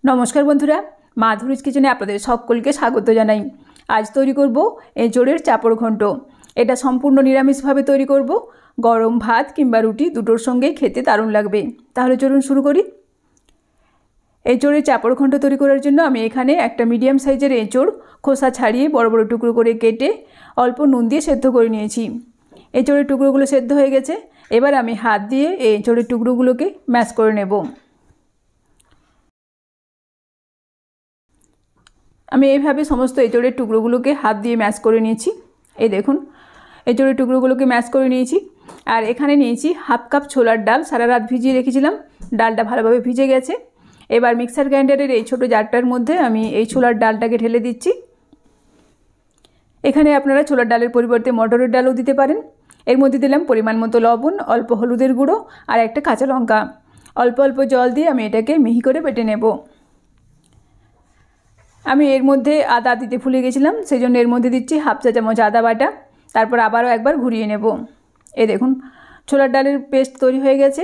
নমস্কার বন্ধুরা, মাধুরীজ কিচেনে আপনাদের সকলকে স্বাগত জানাই। আজ তৈরি করব এঁচোড়ের চাপড় ঘন্ট। এটা সম্পূর্ণ নিরামিষভাবে তৈরি করব। গরম ভাত কিংবা রুটি দুটোর সঙ্গেই খেতে দারুণ লাগবে। তাহলে চলুন শুরু করি। এঁচোড়ের চাপড় ঘন্ট তৈরি করার জন্য আমি এখানে একটা মিডিয়াম সাইজের এঁচোড় খোসা ছাড়িয়ে বড় বড় টুকরো করে কেটে অল্প নুন দিয়ে সেদ্ধ করে নিয়েছি। এঁচোড়ের টুকরোগুলো সেদ্ধ হয়ে গেছে। এবার আমি হাত দিয়ে এই এঁচোড়ের টুকরোগুলোকে ম্যাশ করে নেব। আমি এইভাবে সমস্ত এঁচোড়ের টুকরোগুলোকে হাত দিয়ে ম্যাশ করে নিয়েছি। এই দেখুন, এঁচোড়ের টুকরোগুলোকে ম্যাশ করে নিয়েছি। আর এখানে নিয়েছি হাফ কাপ ছোলার ডাল, সারা রাত ভিজিয়ে রেখেছিলাম। ডালটা ভালোভাবে ভিজে গেছে। এবার মিক্সার গ্রাইন্ডারের এই ছোটো জারটার মধ্যে আমি এই ছোলার ডালটাকে ঢেলে দিচ্ছি। এখানে আপনারা ছোলার ডালের পরিবর্তে মটরের ডালও দিতে পারেন। এর মধ্যে দিলাম পরিমাণ মতো লবণ, অল্প হলুদের গুঁড়ো আর একটা কাঁচা লঙ্কা। অল্প অল্প জল দিয়ে আমি এটাকে মিহি করে বেটে নেব। আমি এর মধ্যে আদা দিতে ভুলে গেছিলাম, সেই জন্য এর মধ্যে দিচ্ছি হাফ চা চামচ আদা বাটা। তারপর আবারও একবার ঘুরিয়ে নেব। এই দেখুন, ছোলার ডালের পেস্ট তৈরি হয়ে গেছে।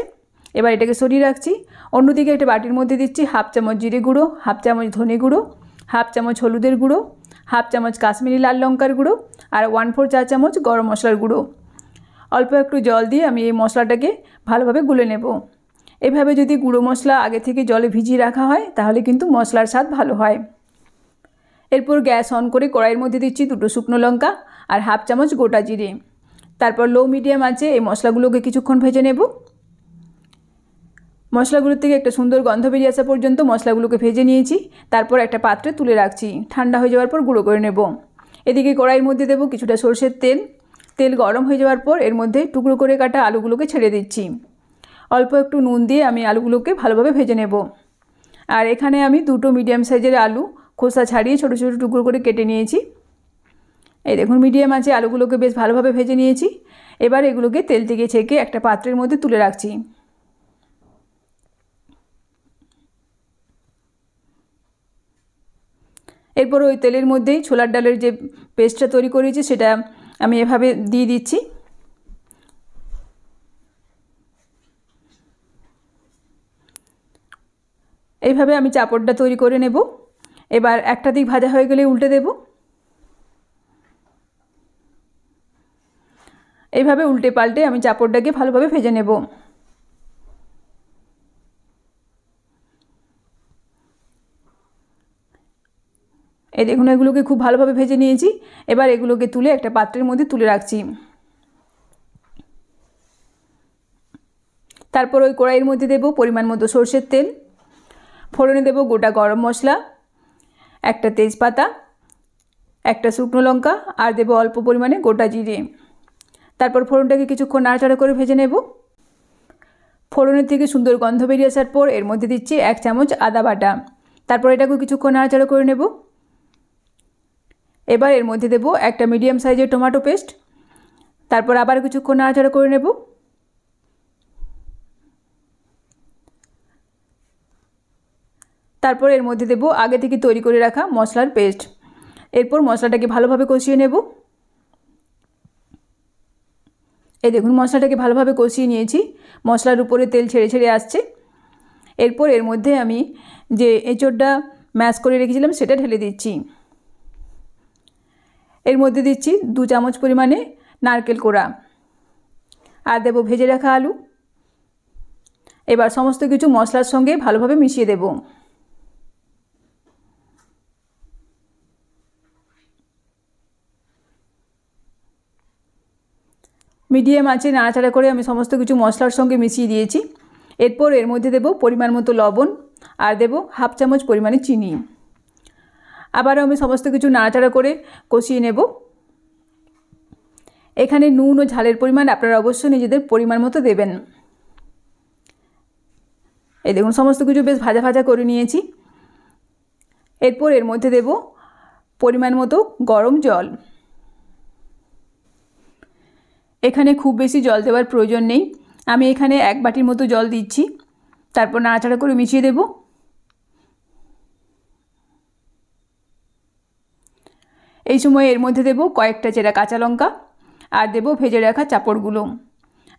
এবার এটাকে সরিয়ে রাখছি। অন্যদিকে একটা বাটির মধ্যে দিচ্ছি হাফ চামচ জিরে গুঁড়ো, হাফ চামচ ধনে গুঁড়ো, হাফ চামচ হলুদের গুঁড়ো, হাফ চামচ কাশ্মীরি লাল লঙ্কার গুঁড়ো আর 1/4 চা চামচ গরম মশলার গুঁড়ো। অল্প একটু জল দিয়ে আমি এই মশলাটাকে ভালোভাবে গুলে নেব। এভাবে যদি গুঁড়ো মশলা আগে থেকে জলে ভিজিয়ে রাখা হয় তাহলে কিন্তু মশলার স্বাদ ভালো হয়। এরপর গ্যাস অন করে কড়াইয়ের মধ্যে দিচ্ছি 2 শুকনো লঙ্কা আর হাফ চামচ গোটা জিরে। তারপর লো মিডিয়াম আঁচে এই মশলাগুলোকে কিছুক্ষণ ভেজে নেব। মশলাগুলোর থেকে একটা সুন্দর গন্ধ বেরিয়ে আসা পর্যন্ত মশলাগুলোকে ভেজে নিয়েছি। তারপর একটা পাত্রে তুলে রাখছি। ঠান্ডা হয়ে যাওয়ার পর গুঁড়ো করে নেব। এদিকে কড়াইয়ের মধ্যে দেব কিছুটা সরষের তেল। তেল গরম হয়ে যাওয়ার পর এর মধ্যে টুকরো করে কাটা আলুগুলোকে ছেড়ে দিচ্ছি। অল্প একটু নুন দিয়ে আমি আলুগুলোকে ভালোভাবে ভেজে নেব। আর এখানে আমি 2টো মিডিয়াম সাইজের আলু খোসা ছাড়িয়ে ছোটো ছোটো টুকরো করে কেটে নিয়েছি। এই দেখুন, মিডিয়াম আঁচে আলুগুলোকে বেশ ভালোভাবে ভেজে নিয়েছি। এবার এগুলোকে তেল থেকে ছেঁকে একটা পাত্রের মধ্যে তুলে রাখছি। এরপর ওই তেলের মধ্যেই ছোলার ডালের যে পেস্টটা তৈরি করেছি সেটা আমি এভাবে দিয়ে দিচ্ছি। এইভাবে আমি চাপড়টা তৈরি করে নেব। এবার একটা দিক ভাজা হয়ে গেলে উল্টে দেব। এইভাবে উল্টে পাল্টে আমি চাপড়টাকে ভালোভাবে ভেজে নেব। এই দেখুন, এগুলোকে খুব ভালোভাবে ভেজে নিয়েছি। এবার এগুলোকে তুলে একটা পাত্রের মধ্যে তুলে রাখছি। তারপর ওই কড়াইয়ের মধ্যে দেব পরিমাণ মতো সরষের তেল। ফোড়নে দেব গোটা গরম মশলা, একটা তেজপাতা, একটা শুকনো লঙ্কা আর দেব অল্প পরিমাণে গোটা জিরে। তারপর ফোড়নটাকে কিছুক্ষণ নাড়াচাড়া করে ভেজে নেব। ফোড়নের থেকে সুন্দর গন্ধ বেরিয়ে আসার পর এর মধ্যে দিচ্ছি 1 চামচ আদা বাটা। তারপর এটাকে কিছুক্ষণ নাড়াচাড়া করে নেব। এবার এর মধ্যে দেব একটা মিডিয়াম সাইজের টমেটো পেস্ট। তারপর আবার কিছুক্ষণ নাড়াচাড়া করে নেব। তারপর এর মধ্যে দেব আগে থেকে তৈরি করে রাখা মশলার পেস্ট। এরপর মশলাটাকে ভালোভাবে কষিয়ে নেব। এই দেখুন, মশলাটাকে ভালোভাবে কষিয়ে নিয়েছি। মশলার উপরে তেল ছেড়ে ছেড়ে আসছে। এরপর এর মধ্যে আমি যে এঁচোড়টা ম্যাশ করে রেখেছিলাম সেটা ঢেলে দিচ্ছি। এর মধ্যে দিচ্ছি 2 চামচ পরিমাণে নারকেল কোড়া আর দেব ভেজে রাখা আলু। এবার সমস্ত কিছু মশলার সঙ্গে ভালোভাবে মিশিয়ে দেব। মিডিয়াম আঁচে নাড়াচাড়া করে আমি সমস্ত কিছু মশলার সঙ্গে মিশিয়ে দিয়েছি। এরপর এর মধ্যে দেব পরিমাণ মতো লবণ আর দেব হাফ চামচ পরিমাণে চিনি। আবারও আমি সমস্ত কিছু নাড়াচাড়া করে কষিয়ে নেব। এখানে নুন ও ঝালের পরিমাণ আপনারা অবশ্যই নিজেদের পরিমাণ মতো দেবেন। এই দেখুন, সমস্ত কিছু বেশ ভাজা ভাজা করে নিয়েছি। এরপর এর মধ্যে দেব পরিমাণ মতো গরম জল। এখানে খুব বেশি জল দেওয়ার প্রয়োজন নেই। আমি এখানে 1 বাটির মতো জল দিচ্ছি। তারপর নাড়াচাড়া করে মিশিয়ে দেব। এই সময় এর মধ্যে দেব কয়েকটা চেরা কাঁচা লঙ্কা আর দেব ভেজে রাখা চাপড়গুলো।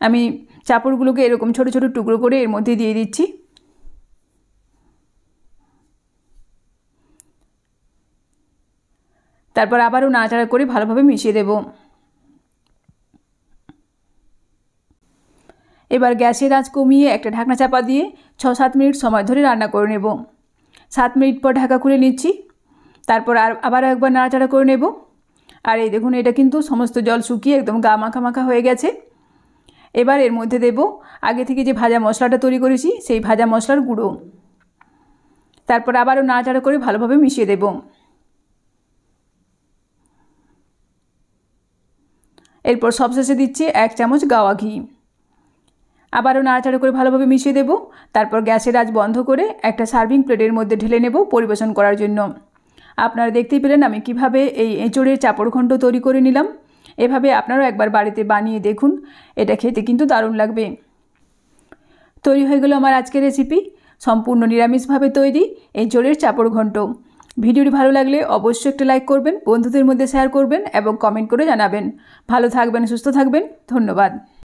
আমি চাপড়গুলোকে এরকম ছোট ছোট টুকরো করে এর মধ্যে দিয়ে দিচ্ছি। তারপর আবারও নাড়াচাড়া করে ভালোভাবে মিশিয়ে দেব। এবার গ্যাসের আঁচ কমিয়ে একটা ঢাকনা চাপা দিয়ে 6-7 মিনিট সময় ধরে রান্না করে নেব। 7 মিনিট পর ঢাকা খুলে নিচ্ছি। তারপর আবারও একবার নাড়াচাড়া করে নেব। আর এই দেখুন, এটা কিন্তু সমস্ত জল শুকিয়ে একদম গা মাখা মাখা হয়ে গেছে। এবার এর মধ্যে দেব আগে থেকে যে ভাজা মশলাটা তৈরি করেছি সেই ভাজা মশলার গুঁড়ো। তারপর আবারও নাড়াচাড়া করে ভালোভাবে মিশিয়ে দেব। এরপর সবশেষে দিচ্ছি 1 চামচ গাওয়া ঘি। আবারও নাড়াচাড়া করে ভালোভাবে মিশিয়ে দেব। তারপর গ্যাসের আঁচ বন্ধ করে একটা সার্ভিং প্লেটের মধ্যে ঢেলে নেব পরিবেশন করার জন্য। আপনারা দেখতেই পেলেন আমি কিভাবে এই এঁচোড়ের চাপড় ঘন্ট তৈরি করে নিলাম। এভাবে আপনারাও একবার বাড়িতে বানিয়ে দেখুন, এটা খেতে কিন্তু দারুণ লাগবে। তৈরি হয়ে গেল আমার আজকের রেসিপি, সম্পূর্ণ নিরামিষভাবে তৈরি এঁচোড়ের চাপড় ঘন্ট। ভিডিওটি ভালো লাগলে অবশ্যই একটা লাইক করবেন, বন্ধুদের মধ্যে শেয়ার করবেন এবং কমেন্ট করে জানাবেন। ভালো থাকবেন, সুস্থ থাকবেন। ধন্যবাদ।